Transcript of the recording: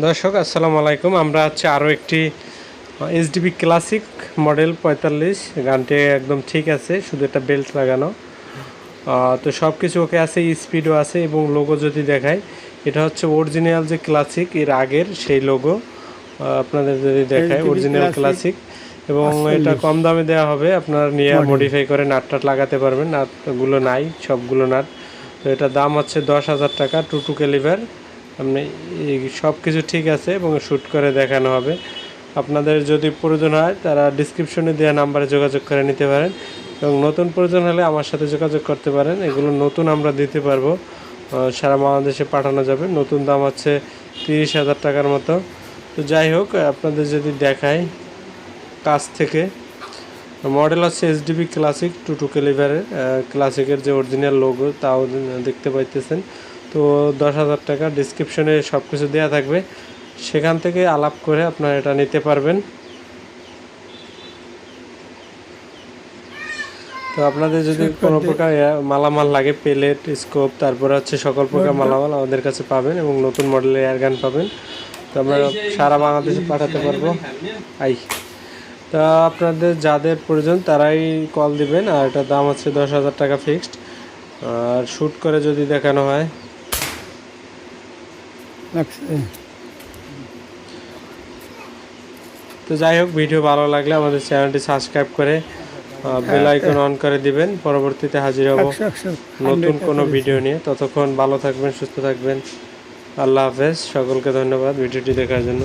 দর্শক আসসালামু আলাইকুম। আমরা হচ্ছে আরও একটি এইচডিবি ক্লাসিক মডেল 45 গানটি একদম ঠিক আছে, শুধু একটা বেল্ট লাগানো। তো সব কিছু ওকে আছে, স্পিডও আছে এবং লোগো যদি দেখায় এটা হচ্ছে অরিজিনাল যে ক্লাসিক এর আগের সেই লোগো আপনাদের যদি দেখায় অরিজিনাল ক্লাসিক, এবং এটা কম দামে দেওয়া হবে, আপনারা নিয়ে মডিফাই করে নাট টাট লাগাতে পারবেন। নাটগুলো নাই, সবগুলো নাট। তো এটার দাম হচ্ছে 10,000 টাকা। 22 ক্যালিবার, আপনি সব কিছু ঠিক আছে এবং শ্যুট করে দেখানো হবে। আপনাদের যদি প্রয়োজন হয় তারা ডিসক্রিপশনে দেওয়া নাম্বারে যোগাযোগ করে নিতে পারেন, এবং নতুন প্রয়োজন হলে আমার সাথে যোগাযোগ করতে পারেন। এগুলো নতুন আমরা দিতে পারবো, সারা বাংলাদেশে পাঠানো যাবে। নতুন দাম হচ্ছে 30,000 টাকার মতো। তো যাই হোক, আপনাদের যদি দেখায় কাছ থেকে, মডেল হচ্ছে এইচডিবি ক্লাসিক 22 ক্যালিবারের। ক্লাসিকের যে অরিজিনাল লোগো তাও দেখতে পাইতেছেন। তো 10,000 টাকা। ডিসক্রিপশনে সব কিছু দেওয়া থাকবে, সেখান থেকে আলাপ করে আপনারা এটা নিতে পারবেন। তো আপনাদের যদি কোনো প্রকার মালামাল লাগে, প্লেট, স্কোপ, তারপরে হচ্ছে সকল প্রকার মালামাল আমাদের কাছে পাবেন, এবং নতুন মডেলের এয়ারগান পাবেন। তো আমরা সারা বাংলাদেশে পাঠাতে পারবো। তা আপনাদের যাদের প্রয়োজন তারাই কল দিবেন, আর এটার দাম হচ্ছে 10,000 টাকা ফিক্সড। আর শ্যুট করে যদি দেখানো হয়, তো যাই হোক, ভিডিও ভালো লাগলে আমাদের চ্যানেলটি সাবস্ক্রাইব করে বেল আইকন অন করে দিবেন। পরবর্তীতে হাজির হব নতুন কোনো ভিডিও নিয়ে। ততক্ষণ ভালো থাকবেন, সুস্থ থাকবেন। আল্লাহ হাফেজ। সকলকে ধন্যবাদ ভিডিওটি দেখার জন্য।